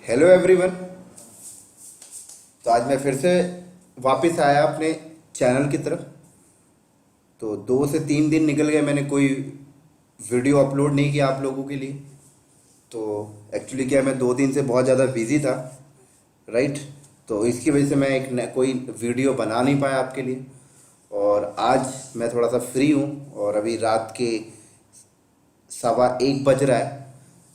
Hello everyone. तो आज मैं फिर से वापस आया अपने चैनल की तरफ। तो 2 से 3 दिन निकल गए, मैंने कोई वीडियो अपलोड नहीं किया आप लोगों के लिए। तो एक्चुअली क्या है, मैं 2 दिन से बहुत ज़्यादा बिजी था, राइट। तो इसकी वजह से मैं कोई वीडियो बना नहीं पाया आपके लिए। और आज मैं थोड़ा सा फ्री हूँ और अभी रात के 1:15 बज रहा है।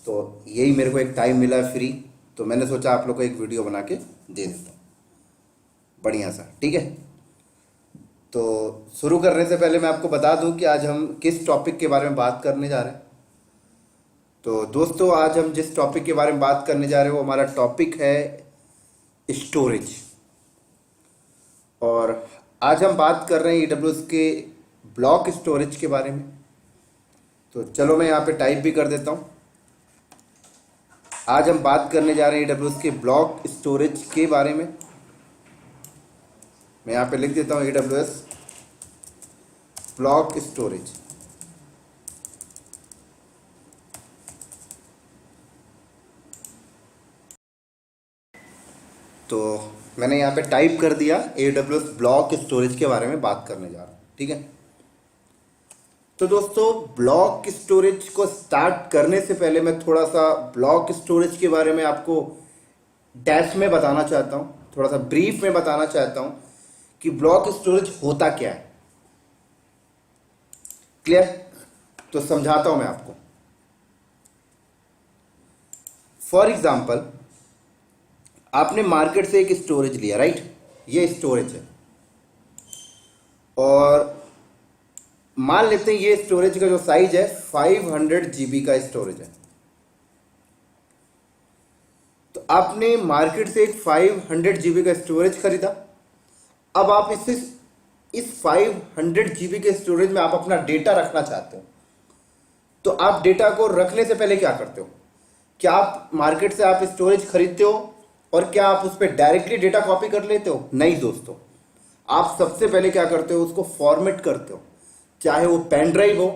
तो यही मेरे को एक टाइम मिला है फ्री, तो मैंने सोचा आप लोग को एक वीडियो बना के दे देता हूँ बढ़िया सा, ठीक है। तो शुरू करने से पहले मैं आपको बता दूं कि आज हम किस टॉपिक के बारे में बात करने जा रहे हैं। तो दोस्तों, आज हम जिस टॉपिक के बारे में बात करने जा रहे हैं वो हमारा टॉपिक है स्टोरेज। और आज हम बात कर रहे हैं AWS के ब्लॉक स्टोरेज के बारे में। तो चलो मैं यहाँ पे टाइप भी कर देता हूँ। आज हम बात करने जा रहे हैं AWS के ब्लॉक स्टोरेज के बारे में। मैं यहाँ पे लिख देता हूँ AWS ब्लॉक स्टोरेज। तो मैंने यहाँ पे टाइप कर दिया AWS ब्लॉक स्टोरेज के बारे में बात करने जा रहा हूँ, ठीक है। तो दोस्तों, ब्लॉक स्टोरेज को स्टार्ट करने से पहले मैं थोड़ा सा ब्लॉक स्टोरेज के बारे में आपको डैश में बताना चाहता हूँ, थोड़ा सा ब्रीफ में बताना चाहता हूँ कि ब्लॉक स्टोरेज होता क्या है। क्लियर? तो समझाता हूं मैं आपको। फॉर एग्जाम्पल, आपने मार्केट से एक स्टोरेज लिया, राइट। ये स्टोरेज है और मान लेते हैं ये स्टोरेज का जो साइज है 500 GB का स्टोरेज है। तो आपने मार्केट से एक 500 GB का स्टोरेज खरीदा। अब आप इस 500 GB के स्टोरेज में आप अपना डेटा रखना चाहते हो। तो आप डेटा को रखने से पहले क्या करते हो? क्या आप मार्केट से आप स्टोरेज खरीदते हो और क्या आप उस पर डायरेक्टली डेटा कॉपी कर लेते हो? नहीं दोस्तों, आप सबसे पहले क्या करते हो, उसको फॉर्मेट करते हो। चाहे वो पेन ड्राइव हो,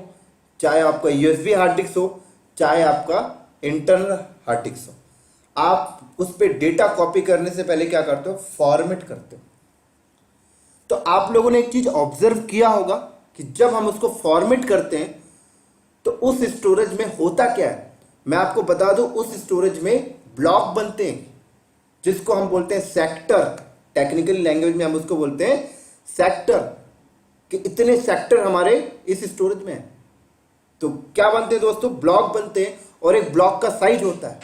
चाहे आपका USB हार्ड डिस्क हो, चाहे आपका इंटरनल हार्ड डिस्क हो, आप उस पर डेटा कॉपी करने से पहले क्या करते हो? फॉर्मेट करते हो। तो आप लोगों ने एक चीज ऑब्जर्व किया होगा कि जब हम उसको फॉर्मेट करते हैं तो उस स्टोरेज में होता क्या है। मैं आपको बता दूं, उस स्टोरेज में ब्लॉक बनते हैं जिसको हम बोलते हैं सेक्टर। टेक्निकल लैंग्वेज में हम उसको बोलते हैं सेक्टर, कि इतने सेक्टर हमारे इस स्टोरेज में है। तो क्या बनते हैं दोस्तों? ब्लॉक बनते हैं और एक ब्लॉक का साइज होता है।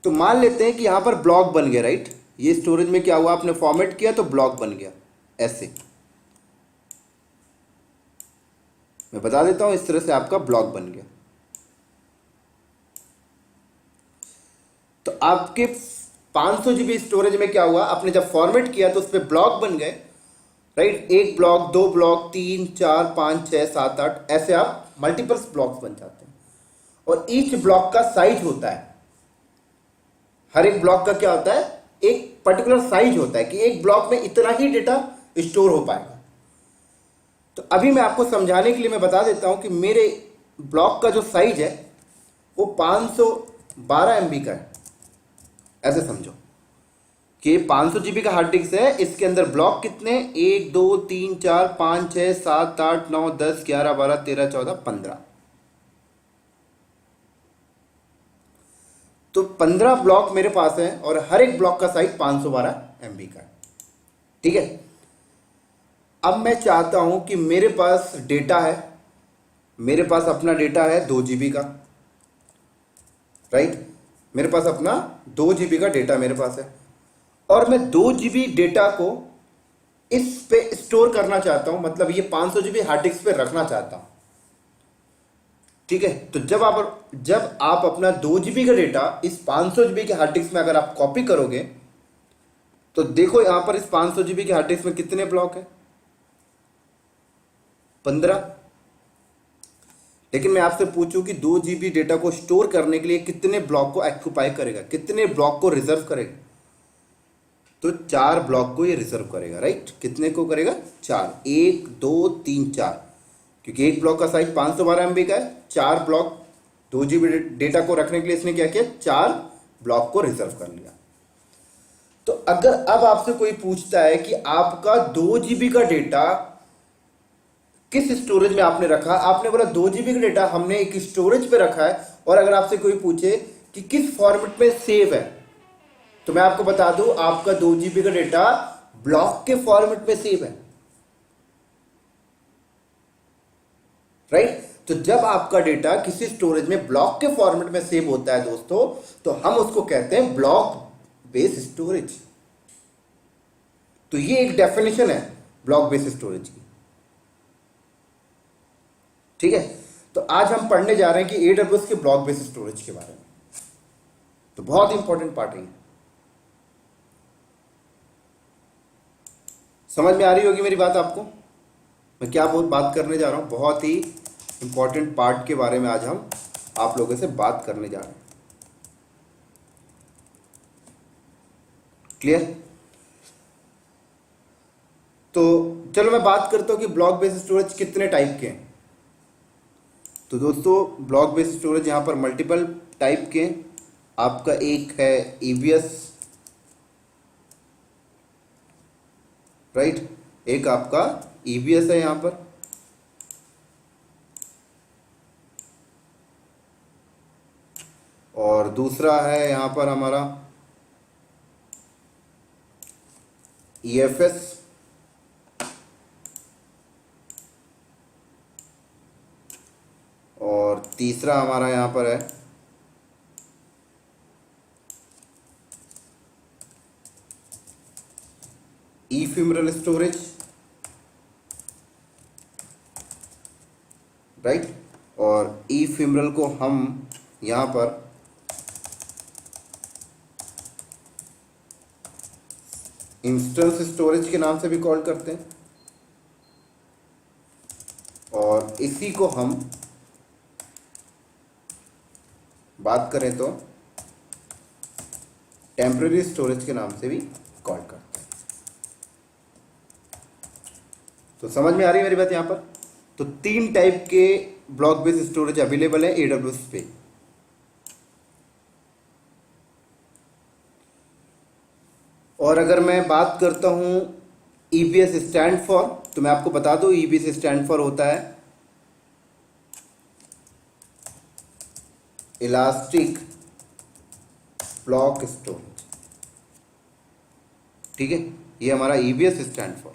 तो मान लेते हैं कि यहां पर ब्लॉक बन गया, राइट। ये स्टोरेज में क्या हुआ, आपने फॉर्मेट किया तो ब्लॉक बन गया ऐसे। मैं बता देता हूं, इस तरह से आपका ब्लॉक बन गया। तो आपके 500 GB स्टोरेज में क्या हुआ, आपने जब फॉर्मेट किया तो उस पर ब्लॉक बन गए, राइट। एक ब्लॉक, 2 ब्लॉक, 3, 4, 5, 6, 7, 8, ऐसे आप मल्टीपल्स ब्लॉक्स बन जाते हैं। और ईच ब्लॉक का साइज होता है। हर एक ब्लॉक का क्या होता है? एक पर्टिकुलर साइज होता है कि एक ब्लॉक में इतना ही डेटा स्टोर हो पाएगा। तो अभी मैं आपको समझाने के लिए मैं बता देता हूं कि मेरे ब्लॉक का जो साइज है वो 512 MB का है। ऐसे समझो कि 500 GB का हार्ड डिस्क है, इसके अंदर ब्लॉक कितने? 1, 2, 3, 4, 5, 6, 7, 8, 9, 10, 11, 12, 13, 14, 15। तो 15 ब्लॉक मेरे पास है और हर एक ब्लॉक का साइज 512 MB का है, ठीक है। अब मैं चाहता हूं कि मेरे पास डेटा है, मेरे पास अपना डेटा है 2 GB का, राइट। मेरे पास अपना 2 GB का डेटा मेरे पास है और मैं 2 GB डेटा को इस पे स्टोर करना चाहता हूं, मतलब ये 500 GB हार्ड डिस्क पे रखना चाहता हूं, ठीक है। तो जब आप अपना 2 GB का डेटा इस 500 GB के हार्ड डिस्क में अगर आप कॉपी करोगे तो देखो यहां पर इस 500 GB के हार्ड डिस्क में कितने ब्लॉक है? 15। लेकिन मैं आपसे पूछूं कि 2 GB डेटा को स्टोर करने के लिए कितने ब्लॉक को ऑक्यूपाई करेगा, कितने ब्लॉक को रिजर्व करेगा? तो 4 ब्लॉक को ये रिजर्व करेगा, राइट। कितने को करेगा? 4। 1, 2, 3, 4, क्योंकि एक ब्लॉक का साइज 512 MB का है। 4 ब्लॉक 2 GB डेटा को रखने के लिए इसने क्या किया, 4 ब्लॉक को रिजर्व कर लिया। तो अगर अब आपसे कोई पूछता है कि आपका 2 GB का डेटा किस स्टोरेज में आपने रखा, आपने बोला 2 GB का डेटा हमने एक स्टोरेज पे रखा है, और अगर आपसे कोई पूछे कि किस फॉर्मेट में सेव है, तो मैं आपको बता दूं आपका 2 GB का डेटा ब्लॉक के फॉर्मेट में सेव है, राइट। तो जब आपका डेटा किसी स्टोरेज में ब्लॉक के फॉर्मेट में सेव होता है दोस्तों, तो हम उसको कहते हैं ब्लॉक बेस्ड स्टोरेज। तो ये एक डेफिनेशन है ब्लॉक बेस्ड स्टोरेज की, ठीक है। तो आज हम पढ़ने जा रहे हैं कि AWS के ब्लॉक बेस्ड स्टोरेज के बारे में। तो बहुत इंपॉर्टेंट पार्ट है, समझ में आ रही होगी मेरी बात आपको, मैं क्या बात करने जा रहा हूं। बहुत ही इंपॉर्टेंट पार्ट के बारे में आज हम आप लोगों से बात करने जा रहे हैं। क्लियर? तो चलो मैं बात करता हूं कि ब्लॉक बेस्ड स्टोरेज कितने टाइप के हैं। तो दोस्तों ब्लॉक बेस्ड स्टोरेज यहां पर मल्टीपल टाइप के हैं। आपका एक है EBS, राइट, एक आपका EBS है यहां पर, और दूसरा है यहां पर हमारा EFS, और तीसरा हमारा यहां पर है ephemeral स्टोरेज, राइट। और ephemeral को हम यहां पर इंस्टेंस स्टोरेज के नाम से भी कॉल करते हैं, और इसी को हम बात करें तो टेम्परेरी स्टोरेज के नाम से भी कॉल करते हैं। तो समझ में आ रही है मेरी बात यहां पर। तो 3 टाइप के ब्लॉक बेस्ड स्टोरेज अवेलेबल है AWS पे। और अगर मैं बात करता हूं EBS स्टैंड फॉर, तो मैं आपको बता दूं EBS स्टैंड फॉर होता है इलास्टिक ब्लॉक स्टोरेज, ठीक है, ये हमारा EBS स्टैंड फॉर।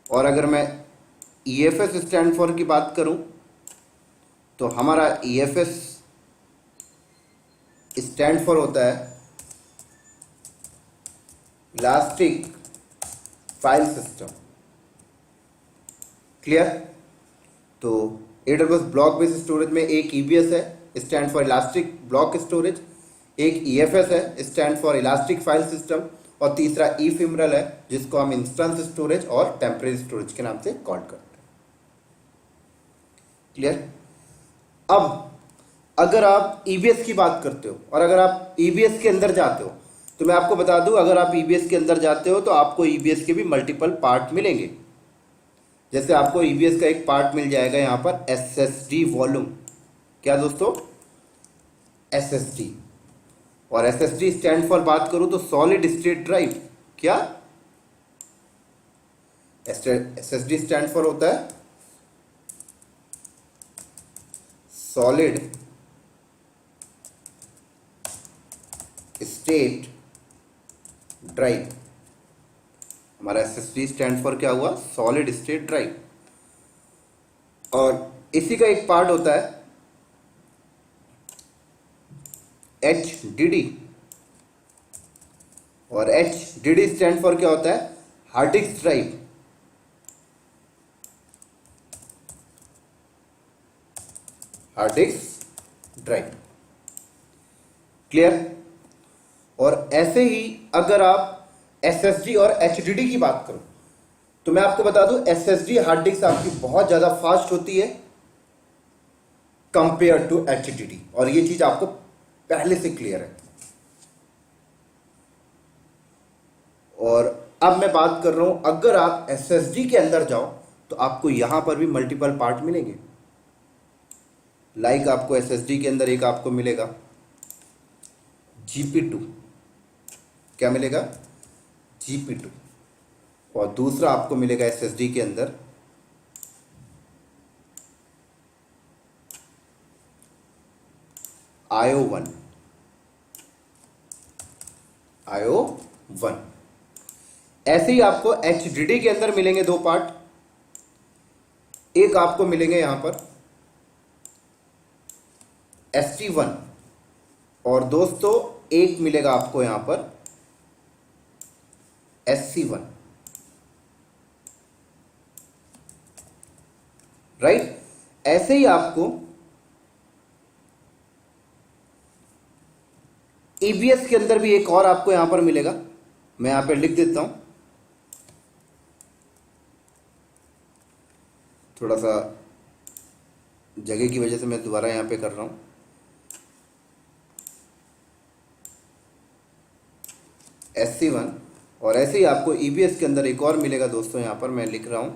और अगर मैं EFS स्टैंड फॉर की बात करूं, तो हमारा EFS स्टैंड फॉर होता है इलास्टिक फाइल सिस्टम। क्लियर? तो AWS ब्लॉक बेस्ड स्टोरेज में एक EBS है, stand for elastic block storage, एक EFS है, stand for elastic file system, और तीसरा ephemeral है, जिसको हम इंस्टेंस स्टोरेज और टेम्परेरी स्टोरेज के नाम से कॉल करते हैं। क्लियर? अब अगर आप EBS की बात करते हो और अगर आप EBS के अंदर जाते हो, तो मैं आपको बता दूं अगर आप EBS के अंदर जाते हो तो आपको EBS के भी मल्टीपल पार्ट मिलेंगे। जैसे आपको EBS का एक पार्ट मिल जाएगा यहां पर SSD वॉल्यूम। क्या दोस्तों? SSD। और SSD स्टैंड फॉर बात करूं तो सॉलिड स्टेट ड्राइव। क्या? SSD स्टैंड फॉर होता है सॉलिड स्टेट ड्राइव। हमारा SSD स्टैंड फॉर क्या हुआ? Solid state drive. और इसी का एक पार्ट होता है HDD, और HDD स्टैंड फॉर क्या होता है? Hard disk drive. Hard disk drive. Clear? और ऐसे ही अगर आप SSD और HDD की बात करो, तो मैं आपको बता दूं SSD हार्ड डिस्क आपकी बहुत ज्यादा फास्ट होती है कंपेयर टू HDD, और ये चीज आपको पहले से क्लियर है। और अब मैं बात कर रहा हूं अगर आप SSD के अंदर जाओ तो आपको यहां पर भी मल्टीपल पार्ट मिलेंगे। लाइक आपको एसएसडी के अंदर एक आपको मिलेगा GP2, क्या मिलेगा? GP2। और दूसरा आपको मिलेगा एसएसडी के अंदर IO1। ऐसे ही आपको HDD के अंदर मिलेंगे दो पार्ट, एक आपको मिलेंगे यहां पर ST1 और दोस्तों एक मिलेगा आपको यहां पर SC1, राइट। ऐसे ही आपको EBS के अंदर भी एक और आपको यहां पर मिलेगा, मैं यहां पर लिख देता हूं, थोड़ा सा जगह की वजह से मैं दोबारा यहां पे कर रहा हूं। SC1 और ऐसे ही आपको EBS के अंदर एक और मिलेगा दोस्तों, यहां पर मैं लिख रहा हूं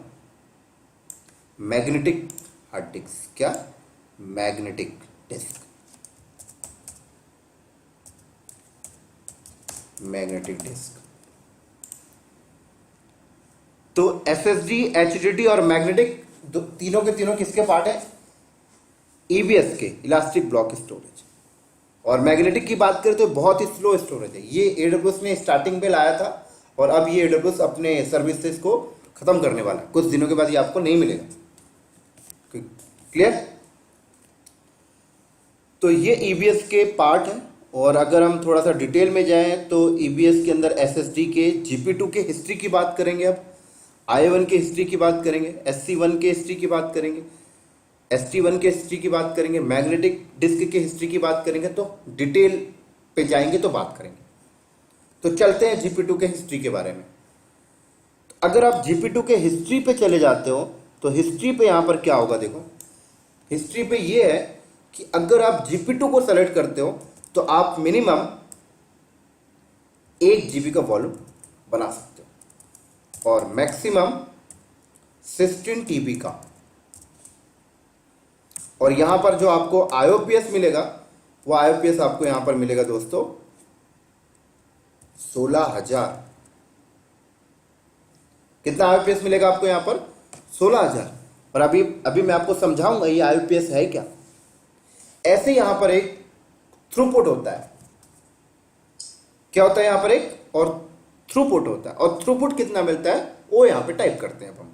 मैग्नेटिक हार्ड डिस्क। क्या? Magnetic disk, magnetic disk. तो SSD, HDD और मैग्नेटिक तीनों के तीनों किसके पार्ट है? EBS के, इलास्टिक ब्लॉक स्टोरेज। और मैग्नेटिक की बात करें तो बहुत ही स्लो स्टोरेज है। ये AWS ने स्टार्टिंग में लाया था और अब ये AWS अपने सर्विसेज को खत्म करने वाला है, कुछ दिनों के बाद ये आपको नहीं मिलेगा। क्लियर? तो ये EBS के पार्ट है। और अगर हम थोड़ा सा डिटेल में जाएं तो EBS के अंदर SSD के GP2 के हिस्ट्री की बात करेंगे, अब IO1 के हिस्ट्री की बात करेंगे, SC1 के हिस्ट्री की बात करेंगे, ST1 के हिस्ट्री की बात करेंगे, मैग्नेटिक डिस्क के हिस्ट्री की बात करेंगे। तो डिटेल पे जाएंगे तो बात करेंगे। तो चलते हैं GP2 के हिस्ट्री के बारे में। तो अगर आप GP2 के हिस्ट्री पे चले जाते हो तो हिस्ट्री पे यहां पर क्या होगा, देखो हिस्ट्री पे ये है कि अगर आप GP2 को सेलेक्ट करते हो तो आप मिनिमम 1 GB का वॉल्यूम बना सकते हो और मैक्सिमम 16 TB का। और यहां पर जो आपको IOPS मिलेगा वो IOPS आपको यहां पर मिलेगा दोस्तों 16,000। कितना IOPS मिलेगा आपको यहां पर? 16,000। और अभी मैं आपको समझाऊंगा ये IOPS है क्या। ऐसे यहां पर एक थ्रूपुट होता है। क्या होता है यहां पर? एक और थ्रूपुट होता है। और थ्रूपुट कितना मिलता है वो यहां पे टाइप करते हैं अब हम।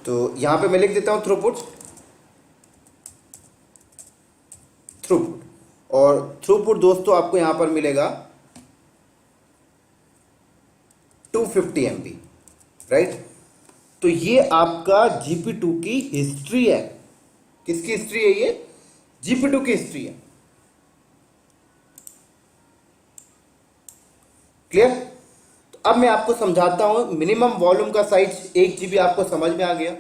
तो यहां पे मैं लिख देता हूं थ्रूपुट। और थ्रूपुट दोस्तों आपको यहां पर मिलेगा 250 MB, राइट। तो ये आपका GP2 की हिस्ट्री है। किसकी हिस्ट्री है? ये GP2 की हिस्ट्री है। क्लियर? तो अब मैं आपको समझाता हूं। मिनिमम वॉल्यूम का साइज 1 GB आपको समझ में आ गया,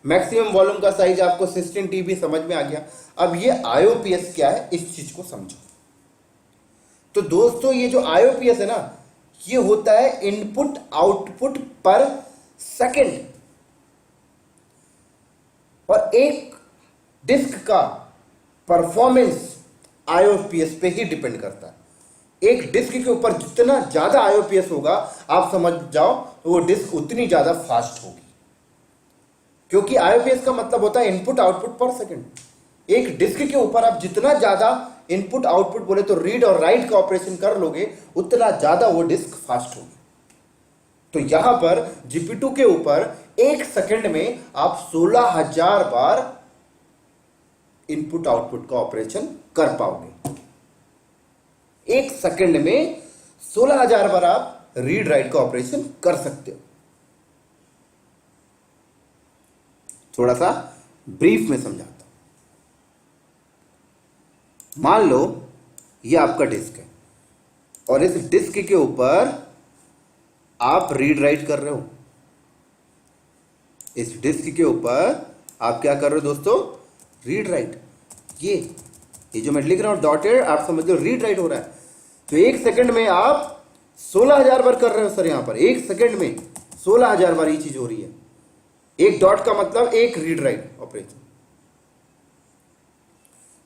मैक्सिमम वॉल्यूम का साइज आपको 16 TB समझ में आ गया। अब ये IOPS क्या है इस चीज को समझो। तो दोस्तों ये जो IOPS है ना, ये होता है इनपुट आउटपुट पर सेकंड। और एक डिस्क का परफॉर्मेंस IOPS पे ही डिपेंड करता है। एक डिस्क के ऊपर जितना ज्यादा IOPS होगा आप समझ जाओ तो वो डिस्क उतनी ज्यादा फास्ट होगी, क्योंकि IOPS का मतलब होता है इनपुट आउटपुट पर सेकंड। एक डिस्क के ऊपर आप जितना ज्यादा इनपुट आउटपुट बोले तो रीड और राइट का ऑपरेशन कर लोगे उतना ज्यादा वो डिस्क फास्ट होगी। तो यहां पर GP2 के ऊपर 1 सेकंड में आप 16,000 बार इनपुट आउटपुट का ऑपरेशन कर पाओगे। 1 सेकंड में 16,000 बार आप रीड राइट का ऑपरेशन कर सकते हो। थोड़ा सा ब्रीफ में समझाता हूं। मान लो ये आपका डिस्क है और इस डिस्क के ऊपर आप रीड राइट कर रहे हो। इस डिस्क के ऊपर आप क्या कर रहे हो दोस्तों? Read write. ये जो मैं लिख रहा हूं डॉटेड, आप समझ लो रीड राइट हो रहा है। तो 1 सेकंड में आप 16,000 बार कर रहे हो सर। यहां पर 1 सेकंड में 16,000 बार ये चीज हो रही है। एक डॉट का मतलब एक रीड राइट ऑपरेशन।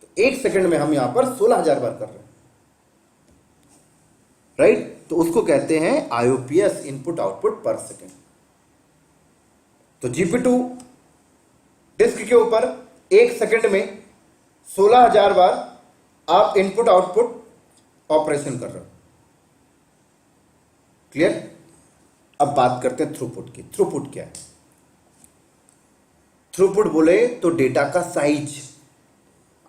तो एक सेकंड में हम यहां पर 16,000 बार कर रहे हैं, राइट। तो उसको कहते हैं आईओपीएस, इनपुट आउटपुट पर सेकंड। तो जीपी2 डिस्क के ऊपर एक सेकंड में 16,000 बार आप इनपुट आउटपुट ऑपरेशन कर रहे हो। क्लियर। अब बात करते हैं थ्रूपुट की। थ्रूपुट क्या है? थ्रूपुट बोले तो डेटा का साइज।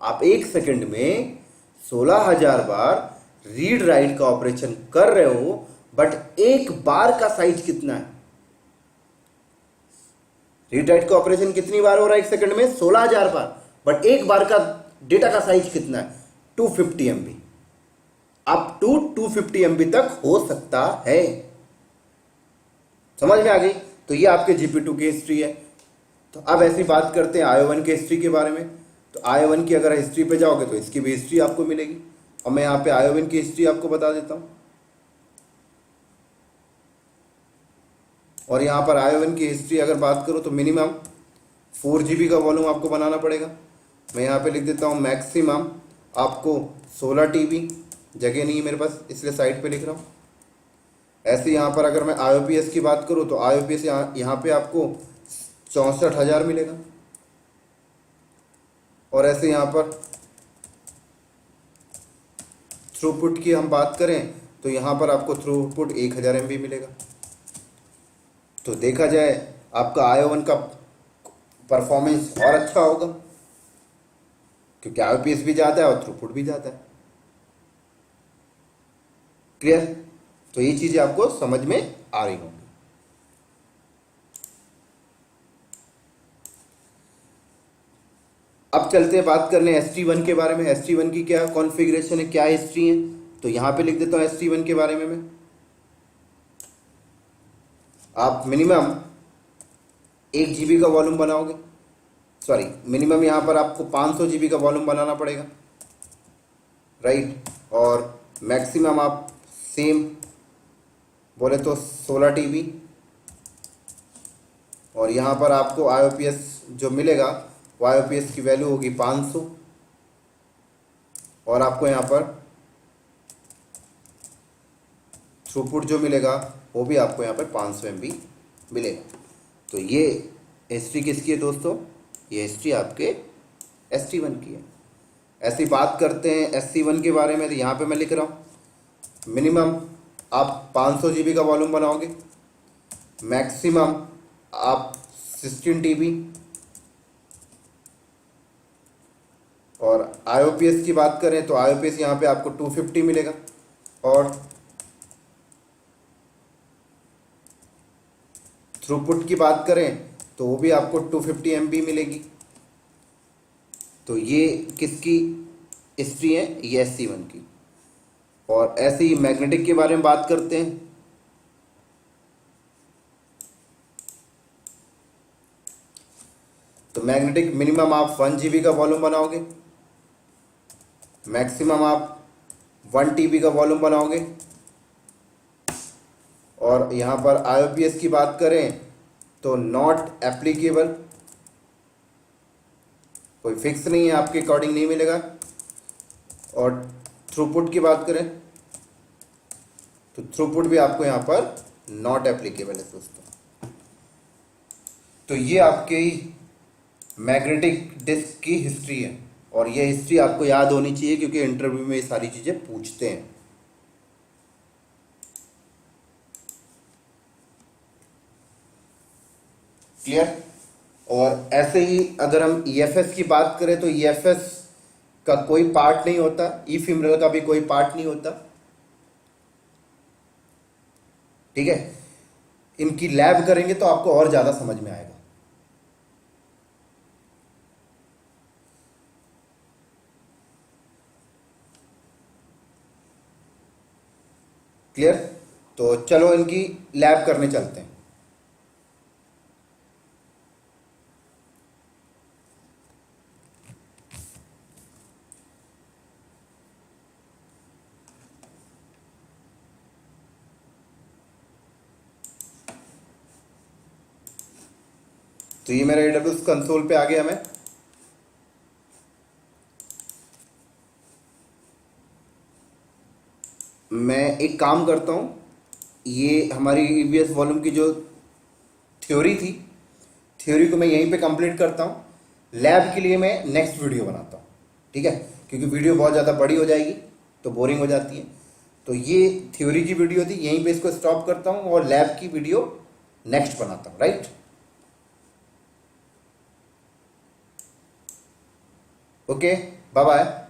आप एक सेकंड में 16,000 बार रीड राइट का ऑपरेशन कर रहे हो, बट एक बार का साइज कितना है? रीड राइट का ऑपरेशन कितनी बार हो रहा है एक सेकंड में? 16,000 बार, बट एक बार का डेटा का साइज कितना है? 250 MB। अप टू 250 MB तक हो सकता है। समझ में आ गई? तो ये आपके GP2 की हिस्ट्री है। तो अब ऐसी बात करते हैं IO1 की हिस्ट्री के बारे में। तो IO1 की अगर हिस्ट्री पे जाओगे तो इसकी भी हिस्ट्री आपको मिलेगी, और मैं यहाँ पे IO1 की हिस्ट्री आपको बता देता हूँ। और यहाँ पर IO1 की हिस्ट्री अगर बात करूँ तो मिनिमम 4 GB का वॉल्यूम आपको बनाना पड़ेगा। मैं यहाँ पे लिख देता हूँ मैक्सिमम आपको 16 TB, जगह नहीं है मेरे पास इसलिए साइड पे लिख रहा हूँ। ऐसे यहाँ पर अगर मैं IOPS की बात करूँ तो IOPS यहाँ पे आपको 64,000 मिलेगा। और ऐसे यहाँ पर थ्रूपुट की हम बात करें तो यहाँ पर आपको थ्रूपुट 1000 MB मिलेगा। तो देखा जाए आपका IO1 का परफॉर्मेंस और अच्छा होगा, क्योंकि IOPS भी ज़्यादा है और थ्रूपुट भी ज़्यादा है। क्लियर। तो ये चीज़ें आपको समझ में आ रही होंगी। अब चलते हैं बात करने ST1 के बारे में। ST1 की क्या कॉन्फ़िगरेशन है, क्या हिस्ट्री है, तो यहाँ पे लिख देता हूँ ST1 के बारे में मैं। आप मिनिमम 1 GB का वॉल्यूम बनाओगे, सॉरी मिनिमम यहाँ पर आपको 500 GB का वॉल्यूम बनाना पड़ेगा, राइट। और मैक्सिमम आप सेम बोले तो 16 TB। और यहाँ पर आपको IOPS जो मिलेगा वो IOPS की वैल्यू होगी 500। और आपको यहाँ पर थ्रूपुट जो मिलेगा वो भी आपको यहाँ पर 500 MB मिलेगा। तो ये हिस्ट्री किसकी है दोस्तों? ये हिस्ट्री आपके ST1 की है। ऐसी बात करते हैं SC1 के बारे में, तो यहाँ पे मैं लिख रहा हूँ मिनिमम आप 500 GB का वॉल्यूम बनाओगे, मैक्सिमम आप 16 TB। और IOPS की बात करें तो IOPS यहाँ पे आपको 250 मिलेगा। और थ्रूपुट की बात करें तो वो भी आपको 250 MB मिलेगी। तो ये किसकी हिस्ट्री है? ये SC1 की। और ऐसे ही मैग्नेटिक के बारे में बात करते हैं। तो मैग्नेटिक मिनिमम आप 1 GB का वॉल्यूम बनाओगे, मैक्सिमम आप 1 TB का वॉल्यूम बनाओगे। और यहाँ पर IOPS की बात करें तो नॉट एप्लीकेबल, कोई फिक्स नहीं है, आपके अकॉर्डिंग नहीं मिलेगा। और थ्रूपुट की बात करें तो थ्रूपुट भी आपको यहाँ पर नॉट एप्लीकेबल है दोस्तों। तो ये आपके मैग्नेटिक डिस्क की हिस्ट्री है, और ये हिस्ट्री आपको याद होनी चाहिए क्योंकि इंटरव्यू में ये सारी चीज़ें पूछते हैं। क्लियर। और ऐसे ही अगर हम EFS की बात करें तो EFS का कोई पार्ट नहीं होता, ई फिमरल का भी कोई पार्ट नहीं होता, ठीक है। इनकी लैब करेंगे तो आपको और ज़्यादा समझ में आएगा। क्लियर। तो चलो इनकी लैब करने चलते हैं। तो ये मेरा AWS कंसोल पे आ गया। मैं एक काम करता हूँ, ये हमारी EVS वॉल्यूम की जो थ्योरी थी, थ्योरी को मैं यहीं पे कंप्लीट करता हूँ। लैब के लिए मैं नेक्स्ट वीडियो बनाता हूँ, ठीक है, क्योंकि वीडियो बहुत ज़्यादा बड़ी हो जाएगी तो बोरिंग हो जाती है। तो ये थ्योरी की वीडियो थी, यहीं पे इसको स्टॉप करता हूँ और लैब की वीडियो नेक्स्ट बनाता हूँ, राइट। Okay, bye bye.